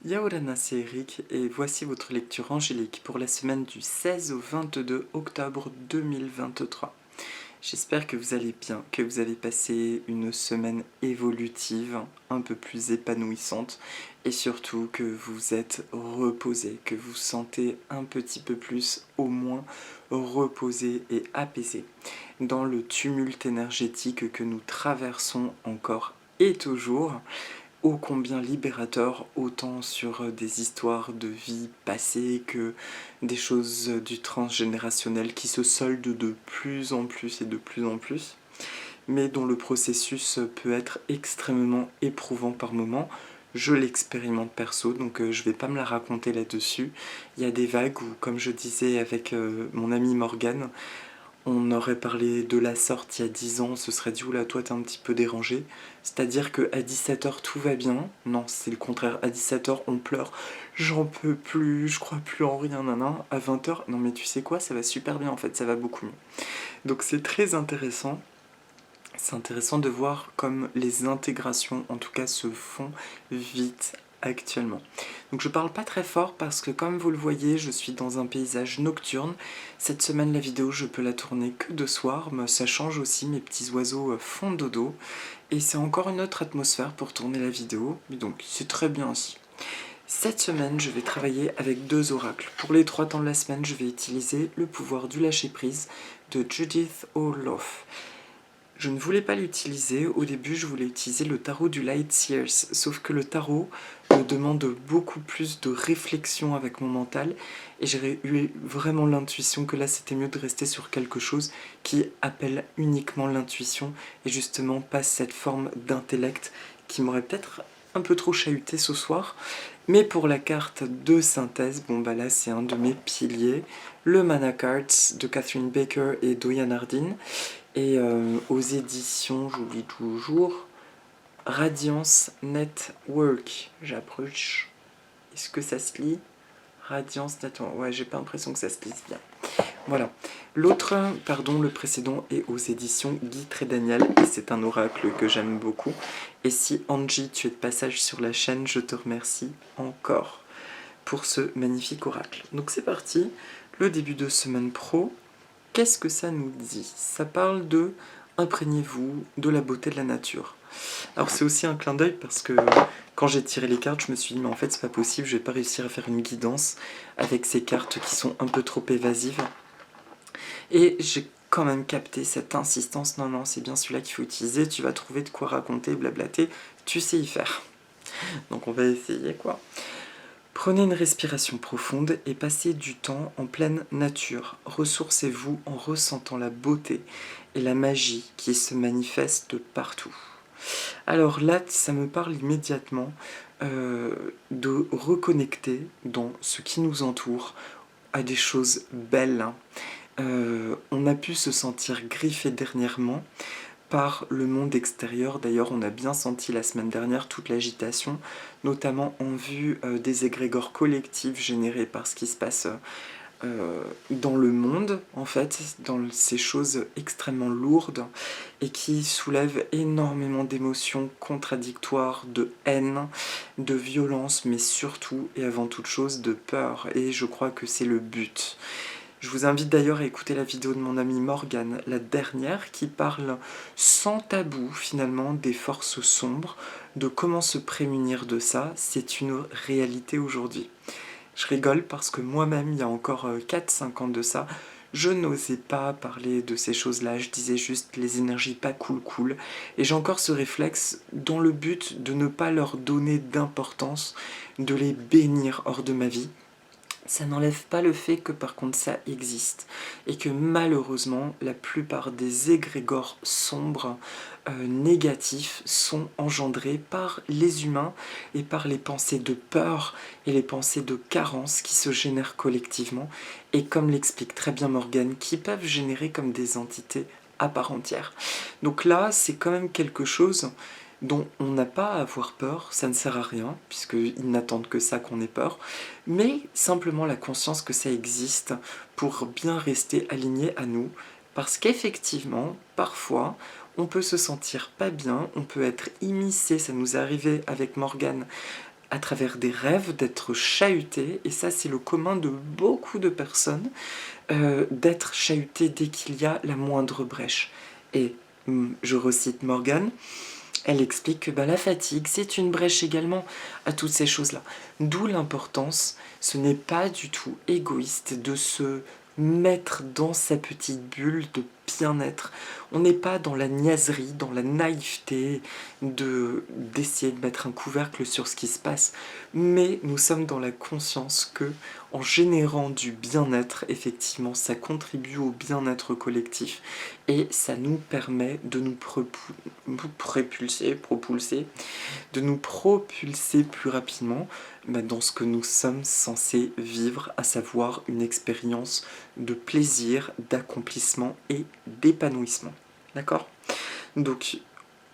Yaorana, c'est Eric et voici votre lecture angélique pour la semaine du 16 au 22 octobre 2023. J'espère que vous allez bien, que vous avez passé une semaine évolutive, un peu plus épanouissante et surtout que vous êtes reposé, que vous sentez un petit peu plus au moins reposé et apaisé dans le tumulte énergétique que nous traversons encore et toujours. Ô combien libérateur, autant sur des histoires de vie passées que des choses du transgénérationnel qui se soldent de plus en plus et de plus en plus, mais dont le processus peut être extrêmement éprouvant par moments. Je l'expérimente perso, donc je vais pas me la raconter là-dessus. Il y a des vagues où, comme je disais avec mon ami Morgane, on aurait parlé de la sorte il y a 10 ans, on se serait dit oula, toi t'es un petit peu dérangé. C'est-à-dire qu'à 17h tout va bien. Non, c'est le contraire. À 17h on pleure, j'en peux plus, je crois plus en rien, nanan. À 20h, non mais tu sais quoi, ça va super bien en fait, ça va beaucoup mieux. Donc c'est très intéressant. C'est intéressant de voir comme les intégrations, en tout cas, se font vite actuellement. Donc je parle pas très fort parce que comme vous le voyez, je suis dans un paysage nocturne. Cette semaine, la vidéo, je peux la tourner que de soir, mais ça change aussi, mes petits oiseaux font dodo. Et c'est encore une autre atmosphère pour tourner la vidéo, mais donc c'est très bien aussi. Cette semaine, je vais travailler avec 2 oracles. Pour les 3 temps de la semaine, je vais utiliser le pouvoir du lâcher-prise de Judith Orloff. Je ne voulais pas l'utiliser, au début je voulais utiliser le tarot du Light Seers, sauf que le tarot me demande beaucoup plus de réflexion avec mon mental, et j'ai eu vraiment l'intuition que là c'était mieux de rester sur quelque chose qui appelle uniquement l'intuition, et justement pas cette forme d'intellect qui m'aurait peut-être un peu trop chahuté ce soir. Mais pour la carte de synthèse, bon bah là c'est un de mes piliers, le Mana Cards de Catherine Baker et Doyan Hardin. Et aux éditions, j'oublie toujours, Radiance Network. J'approche. Est-ce que ça se lit? Radiance Network. Ouais, j'ai pas l'impression que ça se lise bien. Voilà. L'autre, pardon, le précédent est aux éditions Guy Trédaniel et c'est un oracle que j'aime beaucoup. Et si Angie, tu es de passage sur la chaîne, je te remercie encore pour ce magnifique oracle. Donc c'est parti, le début de semaine pro. Qu'est-ce que ça nous dit? Ça parle de imprégnez-vous de la beauté de la nature. Alors c'est aussi un clin d'œil parce que quand j'ai tiré les cartes, je me suis dit mais en fait c'est pas possible, je vais pas réussir à faire une guidance avec ces cartes qui sont un peu trop évasives. Et j'ai quand même capté cette insistance, non c'est bien celui-là qu'il faut utiliser, tu vas trouver de quoi raconter, blablater, tu sais y faire. Donc on va essayer quoi. Prenez une respiration profonde et passez du temps en pleine nature. Ressourcez-vous en ressentant la beauté et la magie qui se manifeste partout. Alors là, ça me parle immédiatement de reconnecter dans ce qui nous entoure à des choses belles. On a pu se sentir griffé dernièrement par le monde extérieur. D'ailleurs, on a bien senti la semaine dernière toute l'agitation, notamment en vue des égrégores collectifs générés par ce qui se passe dans le monde, en fait, dans ces choses extrêmement lourdes et qui soulèvent énormément d'émotions contradictoires, de haine, de violence, mais surtout et avant toute chose de peur. Et je crois que c'est le but. Je vous invite d'ailleurs à écouter la vidéo de mon ami Morgane, la dernière, qui parle sans tabou finalement des forces sombres, de comment se prémunir de ça. C'est une réalité aujourd'hui. Je rigole parce que moi-même, il y a encore 4-5 ans de ça, je n'osais pas parler de ces choses-là, je disais juste les énergies pas cool. Et j'ai encore ce réflexe dans le but de ne pas leur donner d'importance, de les bénir hors de ma vie. Ça n'enlève pas le fait que par contre ça existe et que malheureusement la plupart des égrégores sombres négatifs sont engendrés par les humains et par les pensées de peur et les pensées de carence qui se génèrent collectivement et comme l'explique très bien Morgane, qui peuvent générer comme des entités à part entière. Donc là c'est quand même quelque chose dont on n'a pas à avoir peur, ça ne sert à rien, puisqu'ils n'attendent que ça qu'on ait peur, mais simplement la conscience que ça existe pour bien rester aligné à nous, parce qu'effectivement, parfois, on peut se sentir pas bien, on peut être immiscé, ça nous est arrivé avec Morgane, à travers des rêves, d'être chahuté, et ça c'est le commun de beaucoup de personnes, d'être chahuté dès qu'il y a la moindre brèche. Et je recite Morgane, elle explique que la fatigue, c'est une brèche également à toutes ces choses-là. D'où l'importance, ce n'est pas du tout égoïste de se mettre dans sa petite bulle de bien-être. On n'est pas dans la niaiserie, dans la naïveté d'essayer de mettre un couvercle sur ce qui se passe, mais nous sommes dans la conscience que, en générant du bien-être, effectivement, ça contribue au bien-être collectif et ça nous permet de nous propulser, de nous propulser plus rapidement dans ce que nous sommes censés vivre, à savoir une expérience de plaisir, d'accomplissement et d'épanouissement. D'accord ? Donc,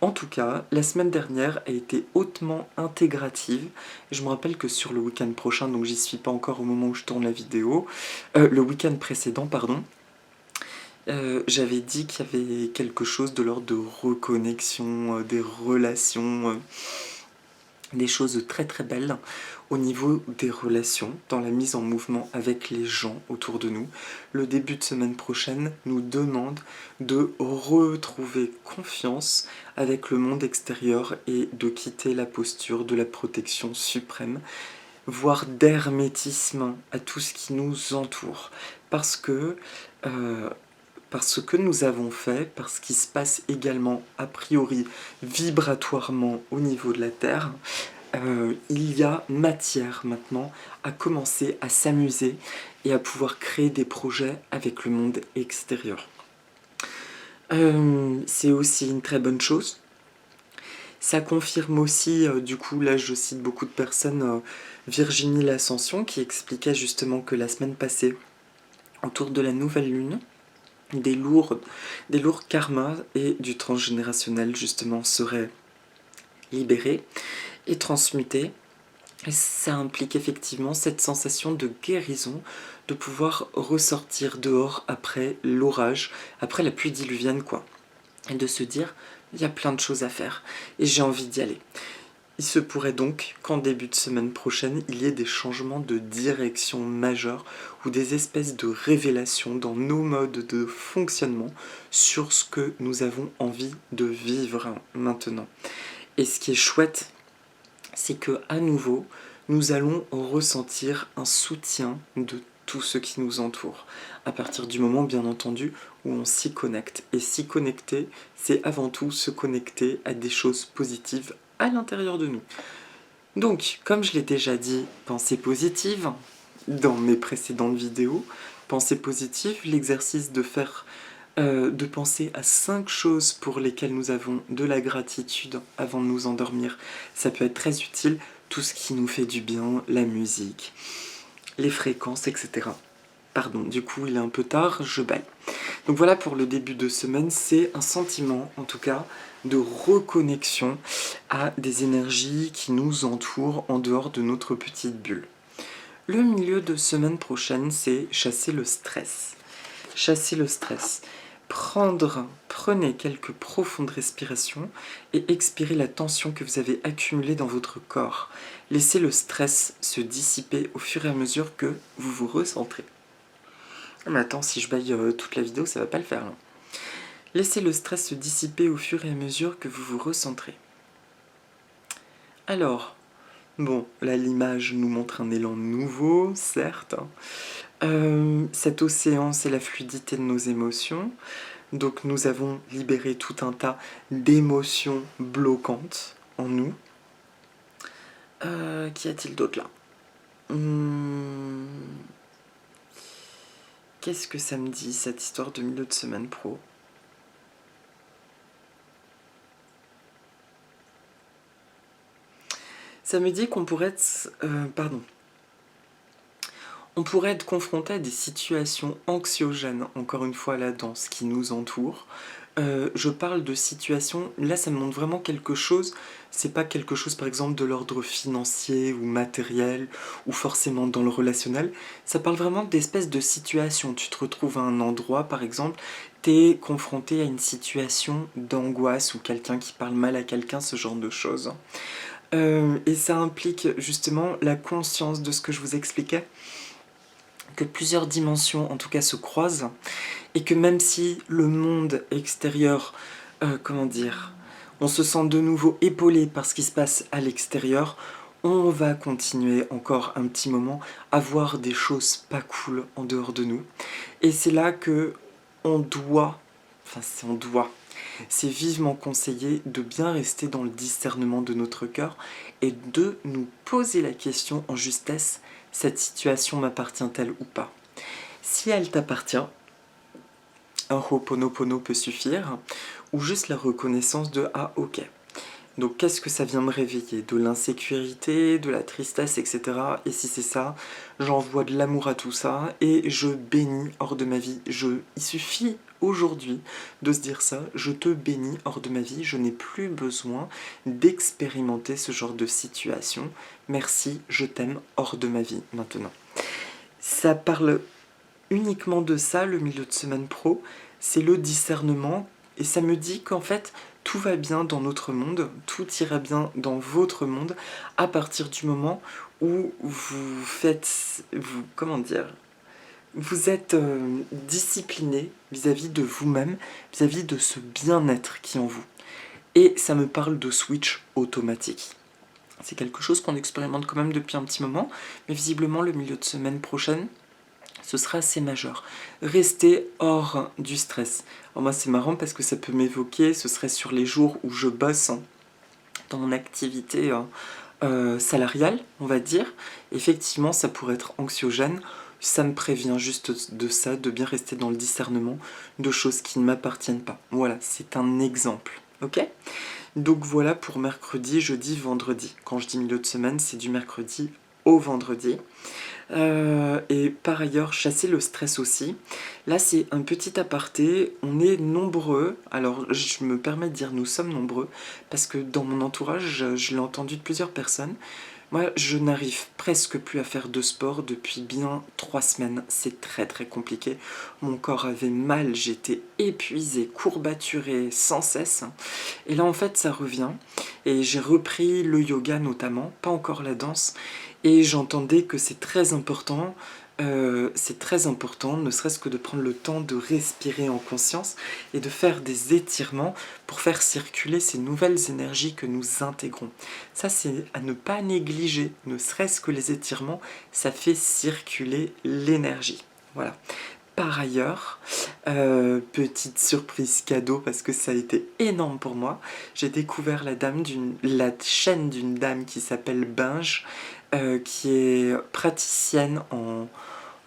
en tout cas, la semaine dernière a été hautement intégrative. Je me rappelle que sur le week-end prochain, donc j'y suis pas encore au moment où je tourne la vidéo, le week-end précédent, pardon, j'avais dit qu'il y avait quelque chose de l'ordre de reconnexion, des relations, des choses très très belles au niveau des relations, dans la mise en mouvement avec les gens autour de nous. Le début de semaine prochaine nous demande de retrouver confiance avec le monde extérieur et de quitter la posture de la protection suprême, voire d'hermétisme à tout ce qui nous entoure. Parce que nous avons fait, parce qu'il se passe également a priori vibratoirement au niveau de la Terre, il y a matière maintenant à commencer à s'amuser et à pouvoir créer des projets avec le monde extérieur. C'est aussi une très bonne chose. Ça confirme aussi, du coup, là je cite beaucoup de personnes, Virginie L'Ascension, qui expliquait justement que la semaine passée, autour de la nouvelle lune, des lourds karmas et du transgénérationnel justement seraient libérés et transmutés. Et ça implique effectivement cette sensation de guérison, de pouvoir ressortir dehors après l'orage, après la pluie diluvienne quoi. Et de se dire, il y a plein de choses à faire et j'ai envie d'y aller. Il se pourrait donc qu'en début de semaine prochaine, il y ait des changements de direction majeurs ou des espèces de révélations dans nos modes de fonctionnement sur ce que nous avons envie de vivre maintenant. Et ce qui est chouette, c'est que à nouveau, nous allons ressentir un soutien de tout ce qui nous entoure, à partir du moment, bien entendu, où on s'y connecte. Et s'y connecter, c'est avant tout se connecter à des choses positives à l'intérieur de nous. Donc, comme je l'ai déjà dit, pensée positive, dans mes précédentes vidéos, pensée positive, l'exercice de penser à 5 choses pour lesquelles nous avons de la gratitude avant de nous endormir, ça peut être très utile, tout ce qui nous fait du bien, la musique, les fréquences, etc. Pardon, du coup il est un peu tard, je baille. Donc voilà pour le début de semaine, c'est un sentiment en tout cas de reconnexion à des énergies qui nous entourent en dehors de notre petite bulle. Le milieu de semaine prochaine, c'est chasser le stress. Chasser le stress. Prenez quelques profondes respirations et expirez la tension que vous avez accumulée dans votre corps. Laissez le stress se dissiper au fur et à mesure que vous vous recentrez. Mais attends, si je baille toute la vidéo, ça va pas le faire là. Laissez le stress se dissiper au fur et à mesure que vous vous recentrez. Alors, bon, là l'image nous montre un élan nouveau, certes. Cet océan, c'est la fluidité de nos émotions. Donc nous avons libéré tout un tas d'émotions bloquantes en nous. Qu'y a-t-il d'autre là ? Qu'est-ce que ça me dit, cette histoire de milieu de semaine pro ? Ça me dit qu'on pourrait être... On pourrait être confronté à des situations anxiogènes, encore une fois là, dans ce qui nous entoure. Je parle de situations, là ça me montre vraiment quelque chose, c'est pas quelque chose par exemple de l'ordre financier ou matériel, ou forcément dans le relationnel, ça parle vraiment d'espèces de situations. Tu te retrouves à un endroit par exemple, t'es confronté à une situation d'angoisse, ou quelqu'un qui parle mal à quelqu'un, ce genre de choses. Et ça implique justement la conscience de ce que je vous expliquais, que plusieurs dimensions en tout cas se croisent, et que même si le monde extérieur, comment dire, on se sent de nouveau épaulé par ce qui se passe à l'extérieur, on va continuer encore un petit moment à voir des choses pas cool en dehors de nous. Et c'est là que on doit, c'est vivement conseillé de bien rester dans le discernement de notre cœur et de nous poser la question en justesse, cette situation m'appartient-elle ou pas? Si elle t'appartient, un Ho'oponopono peut suffire, ou juste la reconnaissance de « Ah, ok ». Donc qu'est-ce que ça vient me réveiller? De l'insécurité, de la tristesse, etc. Et si c'est ça, j'envoie de l'amour à tout ça et je bénis hors de ma vie. Il suffit aujourd'hui de se dire ça, je te bénis hors de ma vie, je n'ai plus besoin d'expérimenter ce genre de situation. Merci, je t'aime hors de ma vie maintenant. Ça parle uniquement de ça, le milieu de semaine pro, c'est le discernement, et ça me dit qu'en fait, tout va bien dans notre monde, tout ira bien dans votre monde, à partir du moment où vous êtes discipliné vis-à-vis de vous-même, vis-à-vis de ce bien-être qui est en vous. Et ça me parle de switch automatique. C'est quelque chose qu'on expérimente quand même depuis un petit moment, mais visiblement le milieu de semaine prochaine, ce sera assez majeur. Restez hors du stress. Alors moi c'est marrant parce que ça peut m'évoquer, ce serait sur les jours où je bosse dans mon activité salariale, on va dire. Effectivement, ça pourrait être anxiogène. Ça me prévient juste de ça, de bien rester dans le discernement de choses qui ne m'appartiennent pas. Voilà, c'est un exemple. Ok ? Donc voilà pour mercredi, jeudi, vendredi. Quand je dis milieu de semaine, c'est du mercredi au vendredi. Et par ailleurs, chasser le stress aussi. Là, c'est un petit aparté. On est nombreux. Alors, je me permets de dire nous sommes nombreux parce que dans mon entourage, je l'ai entendu de plusieurs personnes. Moi, je n'arrive presque plus à faire de sport depuis bien 3 semaines. C'est très très compliqué. Mon corps avait mal, j'étais épuisée, courbaturée sans cesse. Et là, en fait, ça revient. Et j'ai repris le yoga notamment, pas encore la danse. Et j'entendais que c'est très important, ne serait-ce que de prendre le temps de respirer en conscience et de faire des étirements pour faire circuler ces nouvelles énergies que nous intégrons. Ça, c'est à ne pas négliger, ne serait-ce que les étirements, ça fait circuler l'énergie. Voilà. Par ailleurs, petite surprise cadeau parce que ça a été énorme pour moi, j'ai découvert la chaîne d'une dame qui s'appelle Binge, qui est praticienne en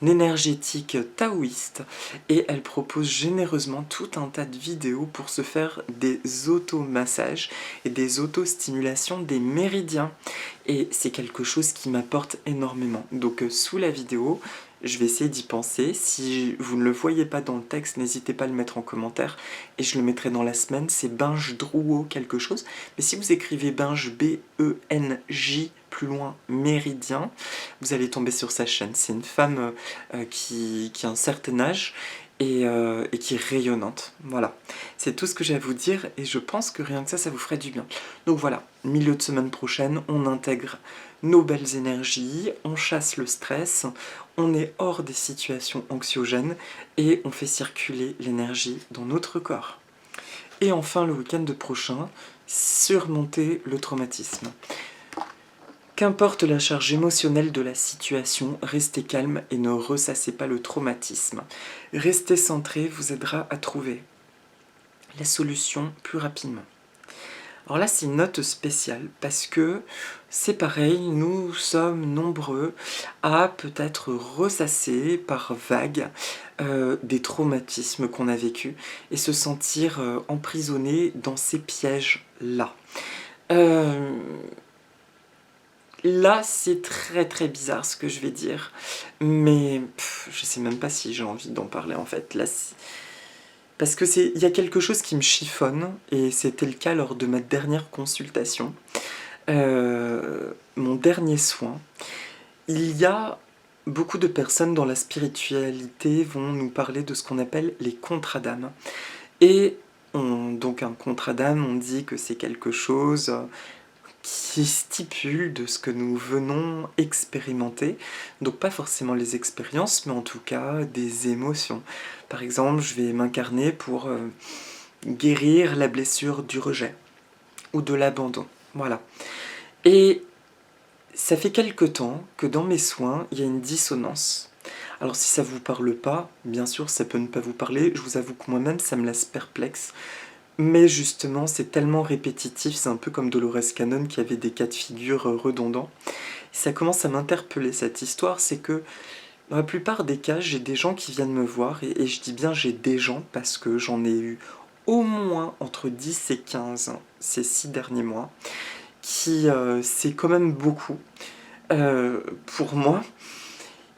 énergétique taoïste et elle propose généreusement tout un tas de vidéos pour se faire des automassages et des autostimulations des méridiens et c'est quelque chose qui m'apporte énormément. Donc sous la vidéo, je vais essayer d'y penser. Si vous ne le voyez pas dans le texte, n'hésitez pas à le mettre en commentaire et je le mettrai dans la semaine. C'est Binge Drouot quelque chose. Mais si vous écrivez Binge, B-E-N-J, plus loin, Méridien, vous allez tomber sur sa chaîne. C'est une femme qui a un certain âge et qui est rayonnante. Voilà, c'est tout ce que j'ai à vous dire et je pense que rien que ça vous ferait du bien. Donc voilà, milieu de semaine prochaine, on intègre nos belles énergies, on chasse le stress, on est hors des situations anxiogènes et on fait circuler l'énergie dans notre corps. Et enfin, le week-end prochain, surmonter le traumatisme. Qu'importe la charge émotionnelle de la situation, restez calme et ne ressassez pas le traumatisme. Rester centré vous aidera à trouver la solution plus rapidement. Alors là, c'est une note spéciale parce que c'est pareil, nous sommes nombreux à peut-être ressasser par vagues des traumatismes qu'on a vécus et se sentir emprisonné dans ces pièges-là. Là, c'est très très bizarre ce que je vais dire, mais je sais même pas si j'ai envie d'en parler en fait. Là, parce que il y a quelque chose qui me chiffonne, et c'était le cas lors de ma dernière consultation, mon dernier soin. Il y a beaucoup de personnes dans la spiritualité vont nous parler de ce qu'on appelle les contrats d'âme. Et donc un contrat d'âme, on dit que c'est quelque chose qui stipule de ce que nous venons expérimenter. Donc pas forcément les expériences, mais en tout cas des émotions. Par exemple, je vais m'incarner pour guérir la blessure du rejet ou de l'abandon. Voilà. Et ça fait quelque temps que dans mes soins, il y a une dissonance. Alors si ça vous parle pas, bien sûr, ça peut ne pas vous parler. Je vous avoue que moi-même, ça me laisse perplexe. Mais justement, c'est tellement répétitif, c'est un peu comme Dolores Cannon qui avait des cas de figure redondants. Ça commence à m'interpeller cette histoire, c'est que dans la plupart des cas, j'ai des gens qui viennent me voir, et je dis bien j'ai des gens parce que j'en ai eu au moins entre 10 et 15 ces 6 derniers mois, qui c'est quand même beaucoup. Pour moi,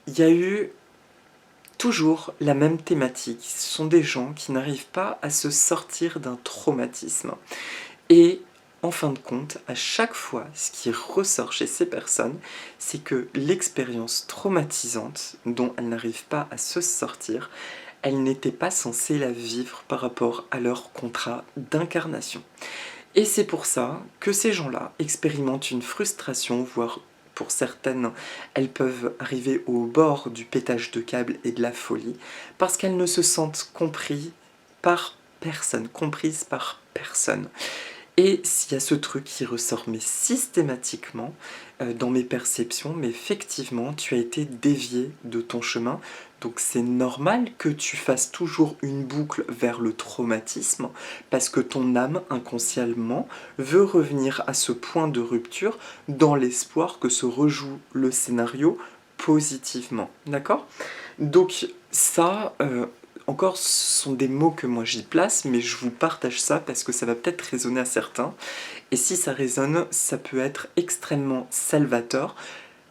il y a eu toujours la même thématique. Ce sont des gens qui n'arrivent pas à se sortir d'un traumatisme. Et en fin de compte, à chaque fois, ce qui ressort chez ces personnes, c'est que l'expérience traumatisante dont elles n'arrivent pas à se sortir, elles n'étaient pas censées la vivre par rapport à leur contrat d'incarnation. Et c'est pour ça que ces gens-là expérimentent une frustration, voire pour certaines, elles peuvent arriver au bord du pétage de câble et de la folie, parce qu'elles ne se sentent comprises par personne. Et s'il y a ce truc qui ressort mais systématiquement dans mes perceptions, mais effectivement, tu as été dévié de ton chemin. Donc c'est normal que tu fasses toujours une boucle vers le traumatisme, parce que ton âme, inconsciemment, veut revenir à ce point de rupture dans l'espoir que se rejoue le scénario positivement. D'accord ? Donc ça, encore, ce sont des mots que moi j'y place, mais je vous partage ça parce que ça va peut-être résonner à certains. Et si ça résonne, ça peut être extrêmement salvateur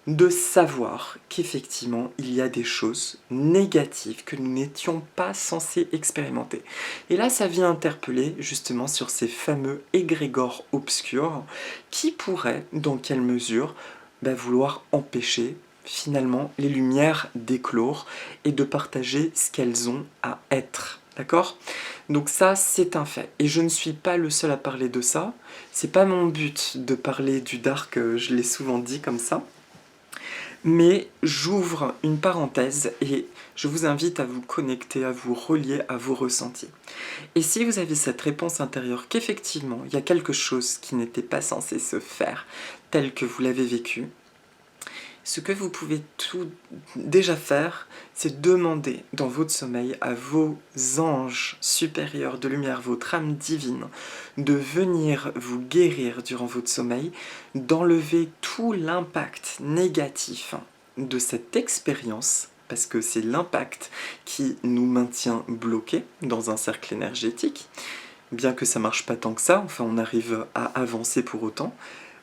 de savoir qu'effectivement, il y a des choses négatives que nous n'étions pas censés expérimenter. Et là, ça vient interpeller justement sur ces fameux égrégores obscurs qui pourraient, dans quelle mesure, vouloir empêcher finalement les lumières d'éclore et de partager ce qu'elles ont à être. D'accord ? Donc ça, c'est un fait. Et je ne suis pas le seul à parler de ça. C'est pas mon but de parler du dark, je l'ai souvent dit comme ça. Mais j'ouvre une parenthèse et je vous invite à vous connecter, à vous relier à vos ressentis. Et si vous avez cette réponse intérieure qu'effectivement, il y a quelque chose qui n'était pas censé se faire tel que vous l'avez vécu, ce que vous pouvez tout déjà faire, c'est demander dans votre sommeil à vos anges supérieurs de lumière, votre âme divine, de venir vous guérir durant votre sommeil, d'enlever tout l'impact négatif de cette expérience, parce que c'est l'impact qui nous maintient bloqués dans un cercle énergétique, bien que ça marche pas tant que ça, enfin on arrive à avancer pour autant,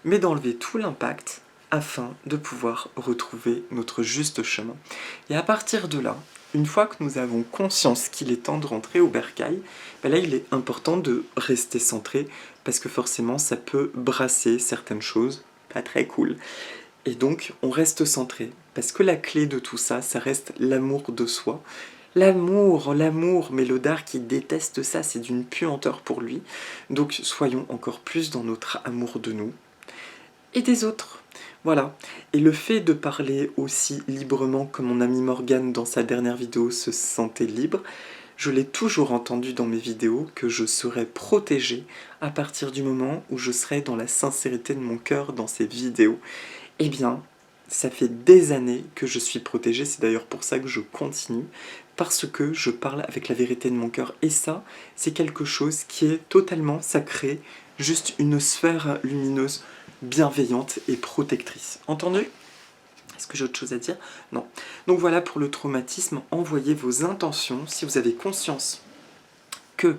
mais d'enlever tout l'impact afin de pouvoir retrouver notre juste chemin. Et à partir de là, une fois que nous avons conscience qu'il est temps de rentrer au bercail, là il est important de rester centré, parce que forcément ça peut brasser certaines choses, pas très cool. Et donc on reste centré, parce que la clé de tout ça, ça reste l'amour de soi. L'amour, mais le dark il déteste ça, c'est d'une puanteur pour lui. Donc soyons encore plus dans notre amour de nous et des autres. Voilà. Et le fait de parler aussi librement, comme mon ami Morgane dans sa dernière vidéo se sentait libre, je l'ai toujours entendu dans mes vidéos que je serais protégée à partir du moment où je serais dans la sincérité de mon cœur dans ces vidéos. Eh bien, ça fait des années que je suis protégée, c'est d'ailleurs pour ça que je continue, parce que je parle avec la vérité de mon cœur. Et ça, c'est quelque chose qui est totalement sacré, juste une sphère lumineuse, bienveillante et protectrice. Entendu ? Est-ce que j'ai autre chose à dire ? Non. Donc voilà pour le traumatisme, envoyez vos intentions si vous avez conscience que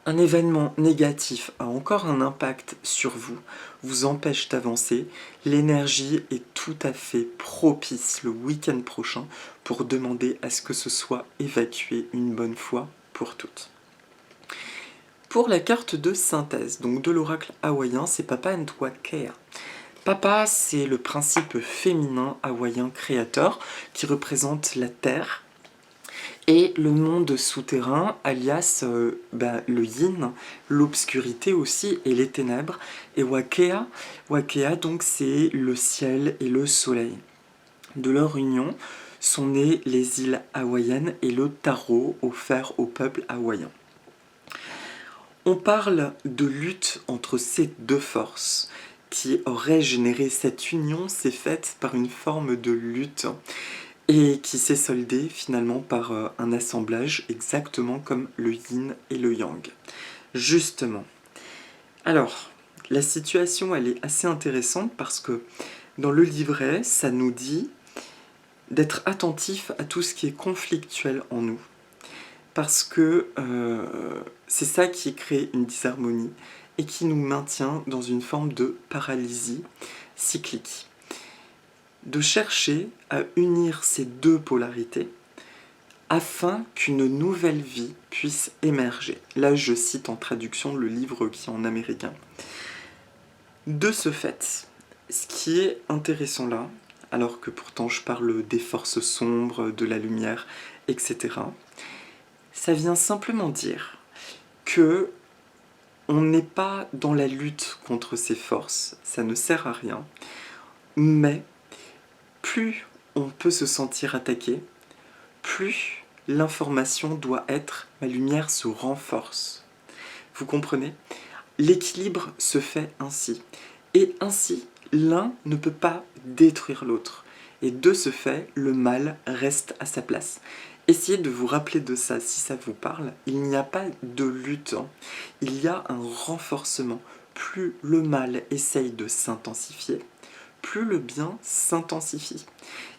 un événement négatif a encore un impact sur vous, vous empêche d'avancer. L'énergie est tout à fait propice le week-end prochain pour demander à ce que ce soit évacué une bonne fois pour toutes. Pour la carte de synthèse, donc de l'oracle hawaïen, c'est Papa Ntwakea. Papa, c'est le principe féminin hawaïen créateur qui représente la terre et le monde souterrain, alias le yin, l'obscurité aussi, et les ténèbres. Et Wakea, Wakea donc c'est le ciel et le soleil. De leur union sont nées les îles hawaïennes et le tarot offert au peuple hawaïen. On parle de lutte entre ces deux forces qui aurait généré cette union, s'est faite par une forme de lutte et qui s'est soldée finalement par un assemblage exactement comme le yin et le yang. Justement. Alors, la situation elle est assez intéressante parce que dans le livret, ça nous dit d'être attentif à tout ce qui est conflictuel en nous. Parce que c'est ça qui crée une disharmonie et qui nous maintient dans une forme de paralysie cyclique. De chercher à unir ces deux polarités afin qu'une nouvelle vie puisse émerger. Là, je cite en traduction le livre qui est en américain. De ce fait, ce qui est intéressant là, alors que pourtant je parle des forces sombres, de la lumière, etc., ça vient simplement dire que on n'est pas dans la lutte contre ces forces, ça ne sert à rien, mais plus on peut se sentir attaqué, plus l'information doit être « ma lumière se renforce ». Vous comprenez ? L'équilibre se fait ainsi. Et ainsi, l'un ne peut pas détruire l'autre. Et de ce fait, le mal reste à sa place. Essayez de vous rappeler de ça si ça vous parle. Il n'y a pas de lutte, il y a un renforcement. Plus le mal essaye de s'intensifier, plus le bien s'intensifie.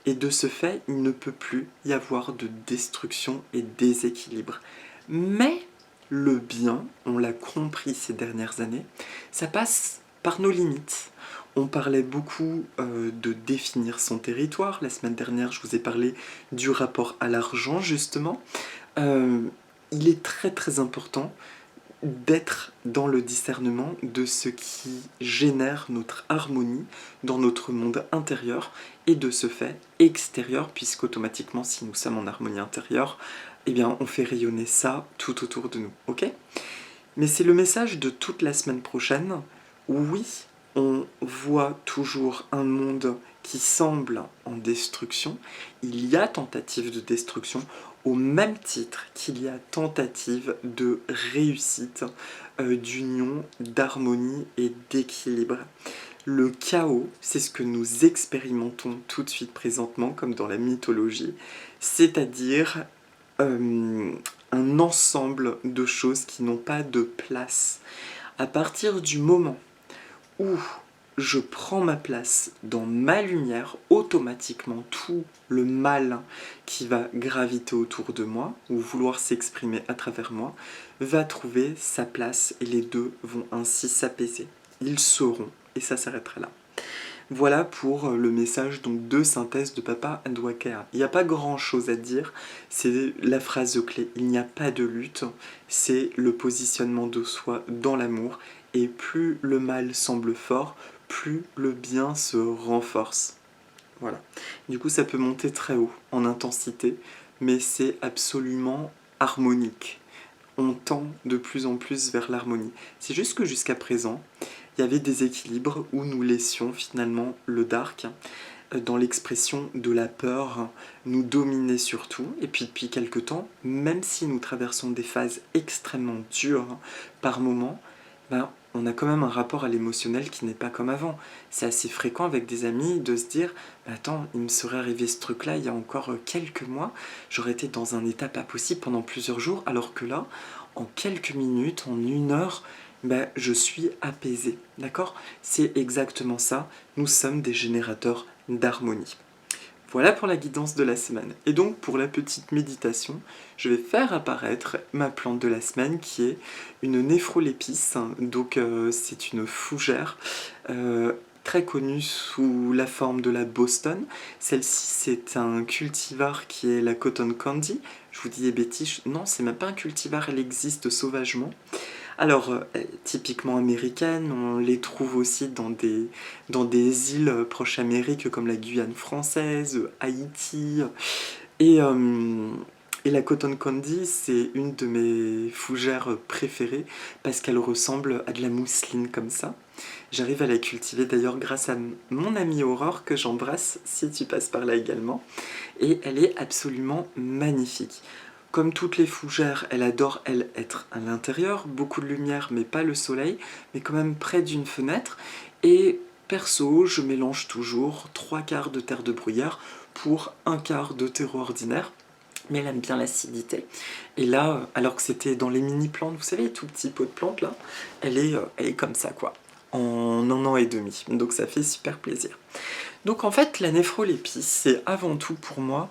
Et de ce fait, il ne peut plus y avoir de destruction et déséquilibre. Mais le bien, on l'a compris ces dernières années, ça passe par nos limites. On parlait beaucoup de définir son territoire. La semaine dernière, je vous ai parlé du rapport à l'argent, justement. Il est très très important d'être dans le discernement de ce qui génère notre harmonie dans notre monde intérieur et de ce fait extérieur, puisqu'automatiquement, si nous sommes en harmonie intérieure, eh bien, on fait rayonner ça tout autour de nous, ok ? Mais c'est le message de toute la semaine prochaine. Oui, on voit toujours un monde qui semble en destruction. Il y a tentative de destruction au même titre qu'il y a tentative de réussite, d'union, d'harmonie et d'équilibre. Le chaos, c'est ce que nous expérimentons tout de suite présentement, comme dans la mythologie, c'est-à-dire un ensemble de choses qui n'ont pas de place. À partir du moment où je prends ma place dans ma lumière, automatiquement tout le mal qui va graviter autour de moi, ou vouloir s'exprimer à travers moi, va trouver sa place et les deux vont ainsi s'apaiser. Ils sauront, et ça s'arrêtera là. Voilà pour le message donc, de synthèse de Papa Ndwakea. Il n'y a pas grand chose à dire, c'est la phrase clé. Il n'y a pas de lutte, c'est le positionnement de soi dans l'amour. Et plus le mal semble fort, plus le bien se renforce. Voilà. Du coup, ça peut monter très haut en intensité, mais c'est absolument harmonique. On tend de plus en plus vers l'harmonie. C'est juste que jusqu'à présent, il y avait des équilibres où nous laissions finalement le dark dans l'expression de la peur nous dominer surtout. Et puis depuis quelque temps, même si nous traversons des phases extrêmement dures par moments, on a quand même un rapport à l'émotionnel qui n'est pas comme avant. C'est assez fréquent avec des amis de se dire « Attends, il me serait arrivé ce truc-là il y a encore quelques mois, j'aurais été dans un état pas possible pendant plusieurs jours, alors que là, en quelques minutes, en 1 heure, je suis apaisé. » D'accord ? C'est exactement ça. Nous sommes des générateurs d'harmonie. Voilà pour la guidance de la semaine. Et donc pour la petite méditation, je vais faire apparaître ma plante de la semaine qui est une néphrolépice. Donc c'est une fougère très connue sous la forme de la Boston. Celle-ci c'est un cultivar qui est la Cotton Candy. Je vous dis des bêtises, non c'est même pas un cultivar, elle existe sauvagement. Alors, typiquement américaines, on les trouve aussi dans des îles proches Amérique comme la Guyane française, Haïti. Et Et la Cotton Candy, c'est une de mes fougères préférées parce qu'elle ressemble à de la mousseline comme ça. J'arrive à la cultiver d'ailleurs grâce à mon amie Aurore que j'embrasse si tu passes par là également. Et elle est absolument magnifique. Comme toutes les fougères, elle adore, elle, être à l'intérieur, beaucoup de lumière mais pas le soleil, mais quand même près d'une fenêtre. Et perso, je mélange toujours 3/4 de terre de bruyère pour 1/4 de terreau ordinaire. Mais elle aime bien l'acidité. Et là, alors que c'était dans les mini-plantes, vous savez, les tout petits pots de plantes là, elle est comme ça quoi, en 1 an et demi. Donc ça fait super plaisir. Donc en fait, la néphrolépi, c'est avant tout pour moi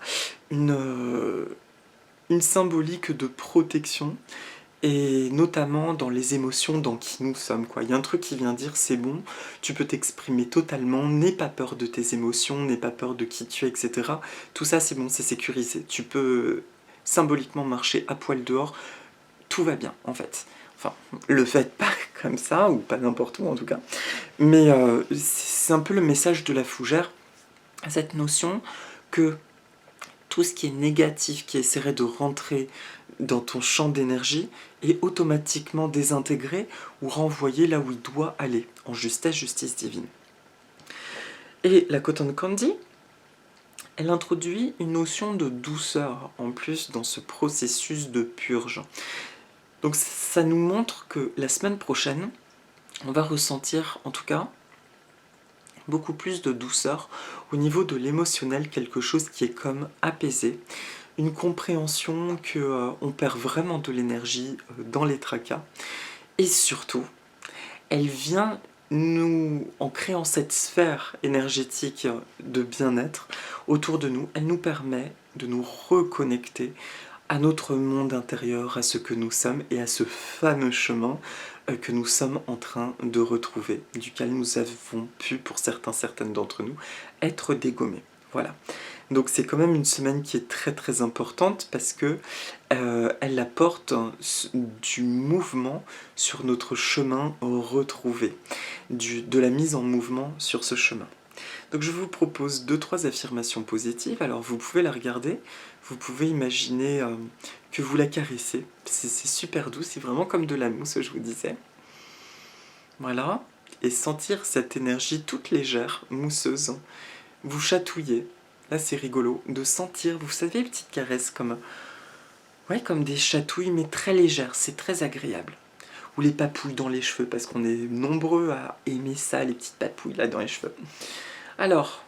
une symbolique de protection, et notamment dans les émotions dans qui nous sommes, quoi. Il y a un truc qui vient dire c'est bon, tu peux t'exprimer totalement, n'aie pas peur de tes émotions, n'aie pas peur de qui tu es, etc. Tout ça c'est bon, c'est sécurisé. Tu peux symboliquement marcher à poil dehors, tout va bien en fait. Enfin, le faites pas comme ça, ou pas n'importe où en tout cas. Mais c'est un peu le message de la fougère, cette notion que tout ce qui est négatif, qui essaierait de rentrer dans ton champ d'énergie, est automatiquement désintégré ou renvoyé là où il doit aller, en justesse, justice divine. Et la Cotton Candy, elle introduit une notion de douceur en plus dans ce processus de purge. Donc ça nous montre que la semaine prochaine, on va ressentir en tout cas beaucoup plus de douceur au niveau de l'émotionnel, quelque chose qui est comme apaisé, une compréhension que on perd vraiment de l'énergie dans les tracas, et surtout, elle vient nous, en créant cette sphère énergétique de bien-être autour de nous, elle nous permet de nous reconnecter à notre monde intérieur, à ce que nous sommes et à ce fameux chemin que nous sommes en train de retrouver, duquel nous avons pu, pour certaines d'entre nous, être dégommés. Voilà. Donc c'est quand même une semaine qui est très très importante parce que elle apporte du mouvement sur notre chemin retrouvé, de la mise en mouvement sur ce chemin. Donc je vous propose 2-3 affirmations positives. Alors vous pouvez la regarder, vous pouvez imaginer que vous la caressez. C'est super doux, c'est vraiment comme de la mousse, je vous disais. Voilà. Et sentir cette énergie toute légère, mousseuse, vous chatouiller. Là c'est rigolo, de sentir, vous savez, les petites caresses comme, ouais, comme des chatouilles, mais très légères, c'est très agréable. Ou les papouilles dans les cheveux, parce qu'on est nombreux à aimer ça, les petites papouilles là dans les cheveux. Alors,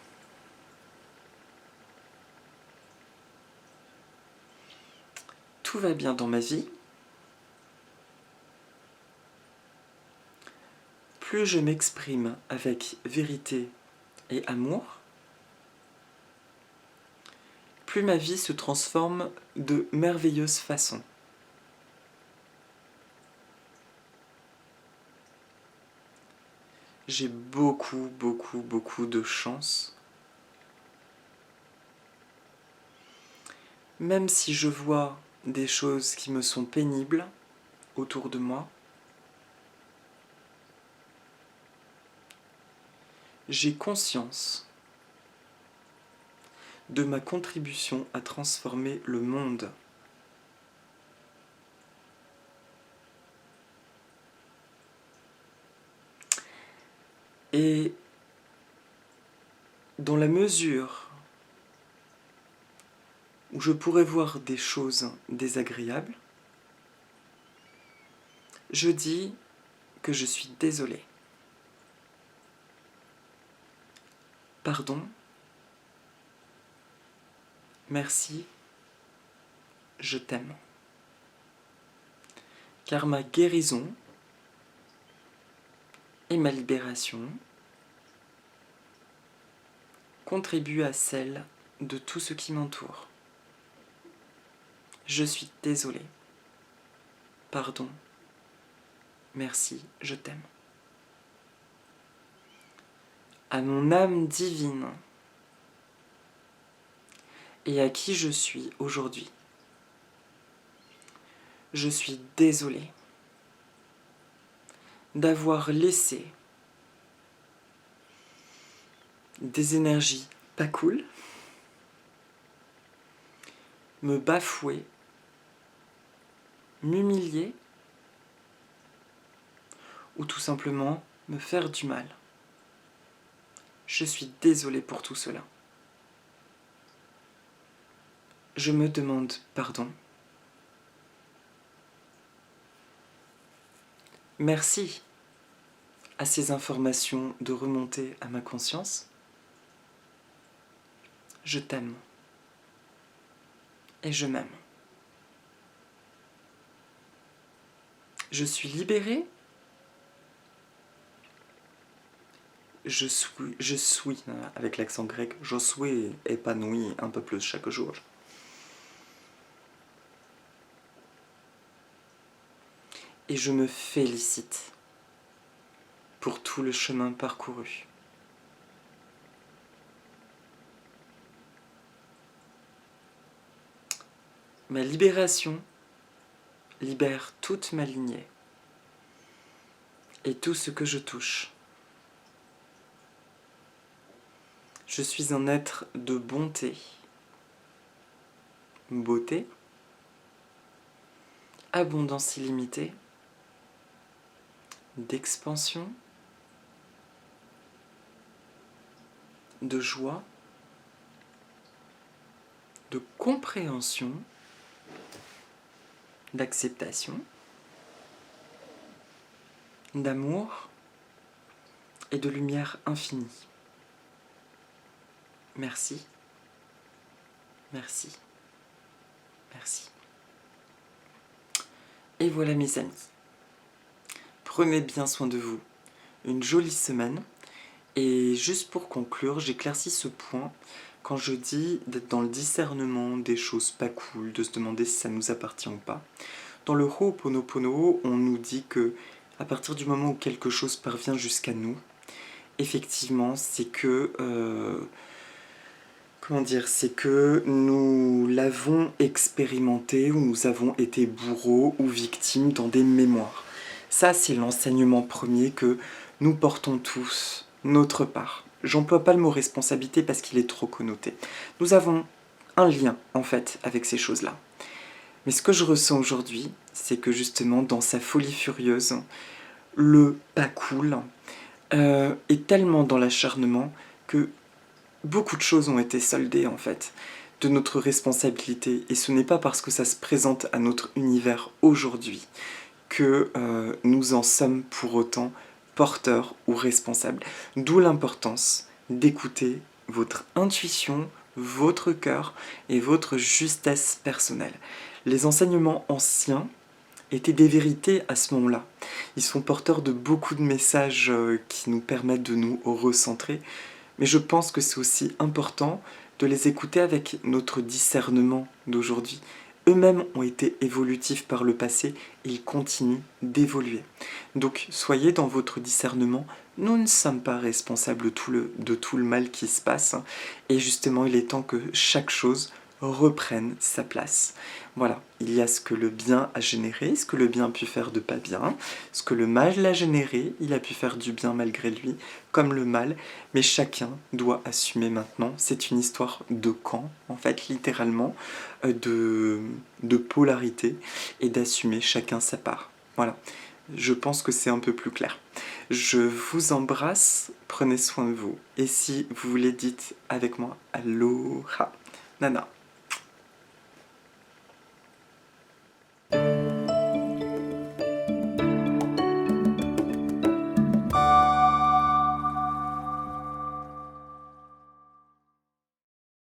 tout va bien dans ma vie. Plus je m'exprime avec vérité et amour, plus ma vie se transforme de merveilleuse façon. J'ai beaucoup, beaucoup, beaucoup de chance. Même si je vois des choses qui me sont pénibles autour de moi, j'ai conscience de ma contribution à transformer le monde. Et dans la mesure où je pourrais voir des choses désagréables, je dis que je suis désolé. Pardon. Merci. Je t'aime. Car ma guérison et ma libération contribuent à celle de tout ce qui m'entoure. Je suis désolé. Pardon. Merci, je t'aime. À mon âme divine et à qui je suis aujourd'hui, je suis désolé d'avoir laissé des énergies pas cool me bafouer m'humilier ou tout simplement me faire du mal. Je suis désolée pour tout cela. Je me demande pardon. Merci à ces informations de remonter à ma conscience. Je t'aime. Et je m'aime. Je suis libérée. Je suis, avec l'accent grec, je suis épanoui un peu plus chaque jour. Et je me félicite pour tout le chemin parcouru. Ma libération libère toute ma lignée et tout ce que je touche. Je suis un être de bonté, beauté, abondance illimitée, d'expansion, de joie, de compréhension, d'acceptation, d'amour et de lumière infinie. Merci, merci, merci. Et voilà mes amis, prenez bien soin de vous, une jolie semaine. Et juste pour conclure, j'éclaircis ce point quand je dis d'être dans le discernement des choses pas cool, de se demander si ça nous appartient ou pas. Dans le Ho'oponopono, on nous dit que à partir du moment où quelque chose parvient jusqu'à nous, effectivement, c'est que c'est que nous l'avons expérimenté ou nous avons été bourreaux ou victimes dans des mémoires. Ça, c'est l'enseignement premier que nous portons tous, notre part. J'emploie pas le mot responsabilité parce qu'il est trop connoté. Nous avons un lien, en fait, avec ces choses-là. Mais ce que je ressens aujourd'hui, c'est que justement, dans sa folie furieuse, le pas cool est tellement dans l'acharnement que beaucoup de choses ont été soldées, en fait, de notre responsabilité. Et ce n'est pas parce que ça se présente à notre univers aujourd'hui que nous en sommes pour autant porteurs ou responsables. D'où l'importance d'écouter votre intuition, votre cœur et votre justesse personnelle. Les enseignements anciens étaient des vérités à ce moment-là. Ils sont porteurs de beaucoup de messages qui nous permettent de nous recentrer, mais je pense que c'est aussi important de les écouter avec notre discernement d'aujourd'hui. Eux-mêmes ont été évolutifs par le passé et ils continuent d'évoluer. Donc soyez dans votre discernement, nous ne sommes pas responsables de tout le mal qui se passe, et justement il est temps que chaque chose reprenne sa place. Voilà, il y a ce que le bien a généré, ce que le bien a pu faire de pas bien, ce que le mal a généré, il a pu faire du bien malgré lui, comme le mal, mais chacun doit assumer maintenant. C'est une histoire de camp, en fait, littéralement, de polarité, et d'assumer chacun sa part. Voilà, je pense que c'est un peu plus clair. Je vous embrasse, prenez soin de vous, et si vous voulez, dites avec moi Aloha Nana.